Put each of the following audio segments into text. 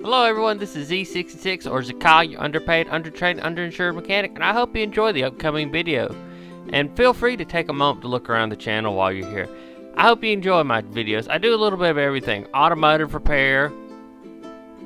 Hello everyone, this is Z66 or Zakai, your underpaid, undertrained, underinsured mechanic, and I hope you enjoy the upcoming video. And feel free to take a moment to look around the channel while you're here. I hope you enjoy my videos. I do a little bit of everything. Automotive repair,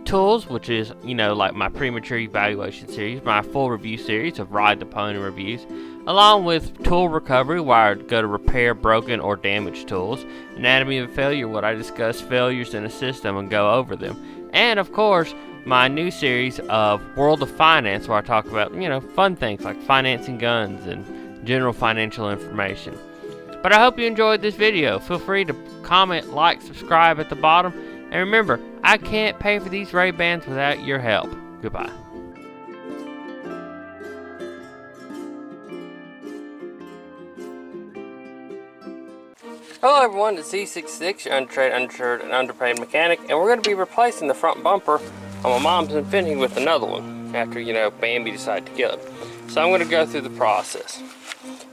tools, which is, like my premature evaluation series, my full review series of ride the pony reviews, along with tool recovery, where I go to repair broken or damaged tools, anatomy of failure, what I discuss failures in a system and go over them, and of course, my new series of World of Finance, where I talk about, fun things like financing guns and general financial information. But I hope you enjoyed this video. Feel free to comment, like, subscribe at the bottom. And remember, I can't pay for these Ray-Bans without your help. Goodbye. Hello everyone, it's Z66, your untrained, underinsured, and underpaid mechanic, and we're going to be replacing the front bumper on my mom's Infiniti with another one after, Bambi decided to kill it. So I'm going to go through the process.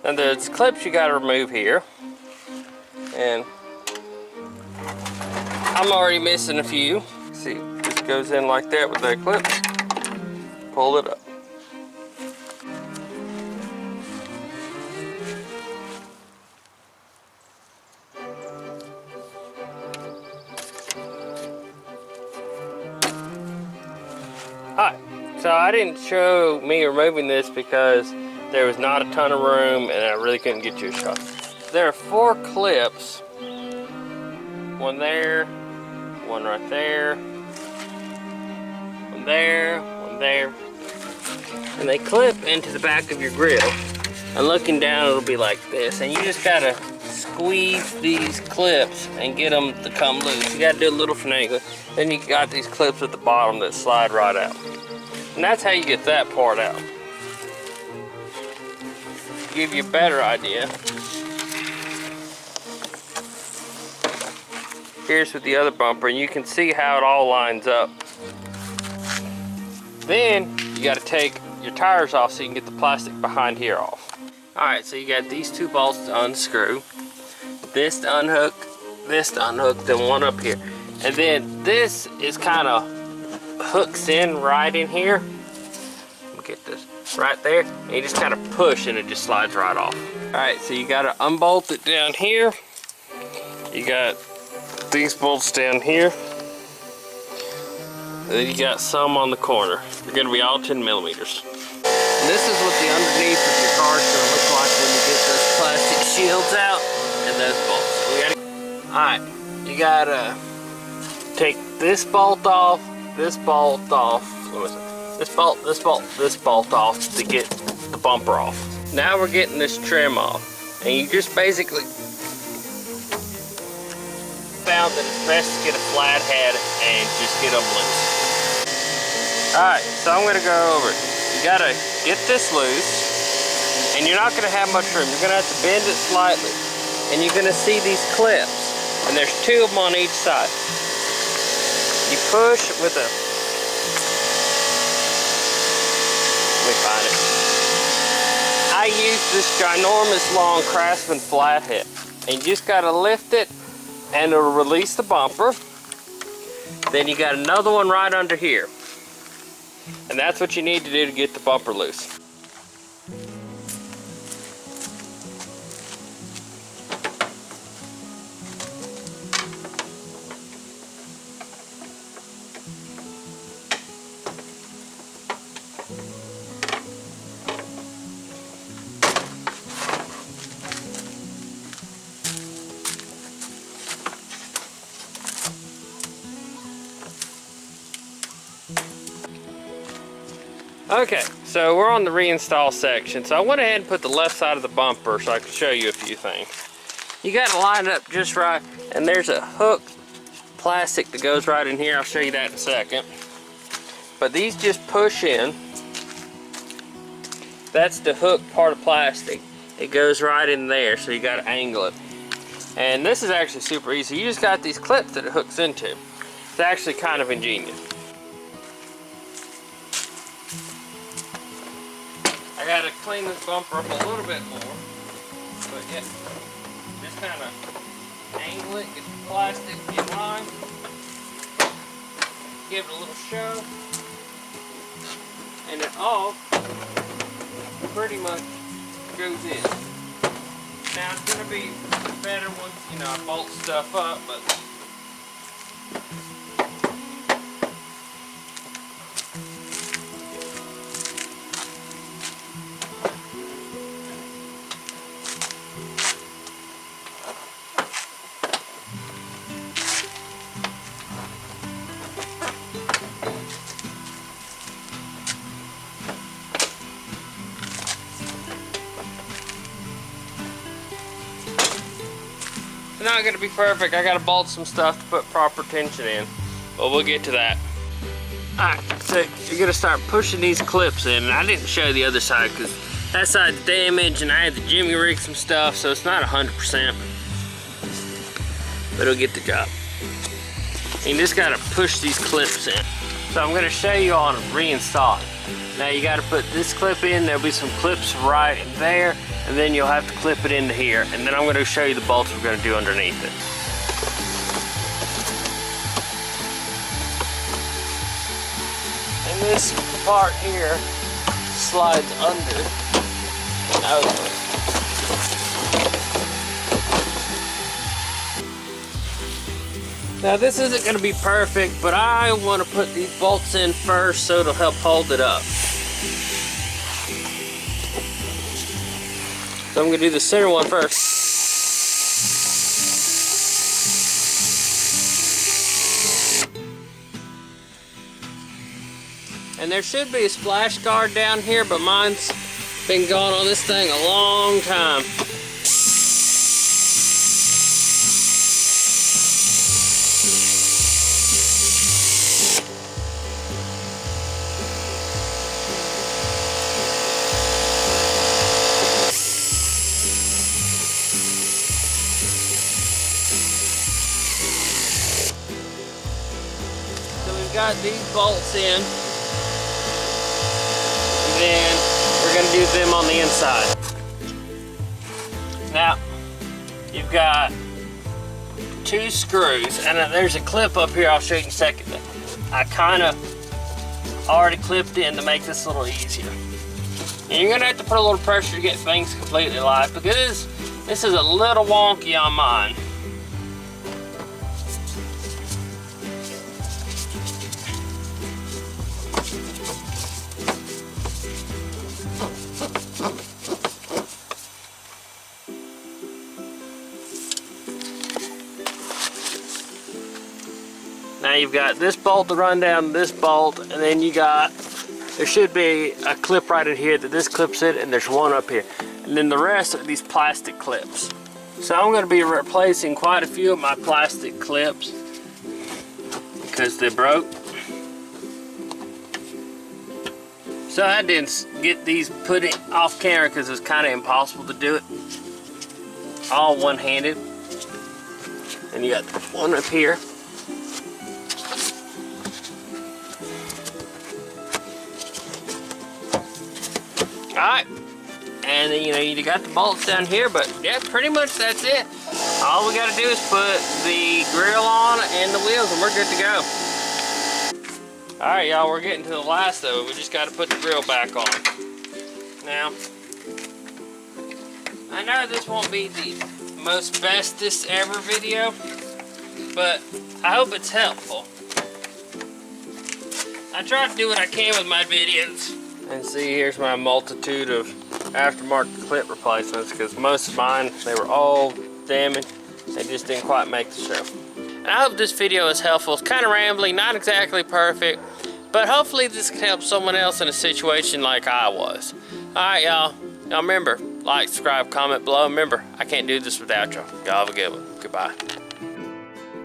Now there's clips you got to remove here, and I'm already missing a few. See, just goes in like that with that clip. Pull it up. Alright, so I didn't show me removing this because there was not a ton of room and I really couldn't get you a shot. There are 4 clips. One there, one right there, one there, one there. And they clip into the back of your grill. And looking down, it'll be like this. And you just gotta squeeze these clips and get them to come loose. You gotta do a little finagling. Then you got these clips at the bottom that slide right out. And that's how you get that part out. To give you a better idea, here's with the other bumper, and you can see how it all lines up. Then you got to take your tires off so you can get the plastic behind here off. Alright, so you got these 2 bolts to unscrew, this to unhook, then one up here. And then this is kind of hooks in right in here. Let me get this right there. And you just kind of push and it just slides right off. Alright, so you got to unbolt it down here. You got these bolts down here. And then you got some on the corner. They're going to be all 10 millimeters. And this is what the underneath of your car is going to look like when you get those plastic shields out and those bolts. Alright, you got to take this bolt off, this bolt off, this bolt off to get the bumper off. Now we're getting this trim off. And you just basically found that it's best to get a flat head and just get them loose. Alright, so I'm going to go over it. You got to get this loose, and you're not going to have much room. You're going to have to bend it slightly. And you're going to see these clips, and there's 2 of them on each side. You push with a, let me find it. I use this ginormous long Craftsman flathead, and you just got to lift it and it'll release the bumper. Then you got another one right under here. And that's what you need to do to get the bumper loose. Okay, so we're on the reinstall section. So I went ahead and put the left side of the bumper so I could show you a few things. You got to line it up just right, and there's a hook plastic that goes right in here. I'll show you that in a second. But these just push in. That's the hook part of plastic. It goes right in there, so you got to angle it. And this is actually super easy. You just got these clips that it hooks into. It's actually kind of ingenious. I gotta clean this bumper up a little bit more, but yeah, just kind of angle it, get the plastic in line. give it a little show. And it all pretty much goes in. Now it's going to be better once, you know, I bolt stuff up, but it's not going to be perfect. I got to bolt some stuff to put proper tension in, but we'll get to that. Alright, so you're going to start pushing these clips in, and I didn't show the other side because that side's damaged and I had to jimmy rig some stuff, so it's not 100%, but it'll get the job. And you just got to push these clips in. So I'm going to show you on reinstalling. Now you got to put this clip in, there'll be some clips right there, and then you'll have to clip it into here, and then I'm going to show you the bolts we're going to do underneath it. And this part here slides under and over. Now this isn't going to be perfect, but I want to put these bolts in first so it'll help hold it up. So I'm going to do the center one first. And there should be a splash guard down here, but mine's been gone on this thing a long time. Got these bolts in, and then we're going to do them on the inside. Now you've got 2 screws, and there's a clip up here I'll show you in a second. I kind of already clipped in to make this a little easier. And you're going to have to put a little pressure to get things completely live, because this is a little wonky on mine. Now you've got this bolt to run down this bolt, and then there should be a clip right in here that this clips in, and there's one up here. And then the rest are these plastic clips. So I'm going to be replacing quite a few of my plastic clips because they broke. So I didn't get these put off camera because it's kind of impossible to do it all one-handed. And you got one up here. Alright, and then you got the bolts down here, but yeah, pretty much that's it. All we got to do is put the grill on and the wheels, and we're good to go. Alright, y'all, we're getting to the last of it. We just got to put the grill back on. Now, I know this won't be the most bestest ever video, but I hope it's helpful. I try to do what I can with my videos. And see, here's my multitude of aftermarket clip replacements, because most of mine, they were all damaged. They just didn't quite make the show. And I hope this video is helpful. It's kind of rambling, not exactly perfect, but hopefully this can help someone else in a situation like I was. Alright, y'all. Y'all remember, like, subscribe, comment below. Remember, I can't do this without y'all. Y'all have a good one. Goodbye.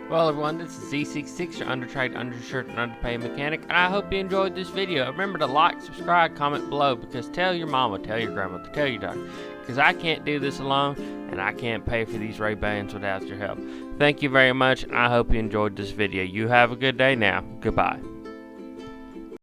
Well, everyone, this is Z66, your undertrained, undershirt, and underpaid mechanic, and I hope you enjoyed this video. Remember to like, subscribe, comment below, because tell your mama, tell your grandma, tell your doctor, because I can't do this alone, and I can't pay for these Ray-Bans without your help. Thank you very much, and I hope you enjoyed this video. You have a good day now. Goodbye.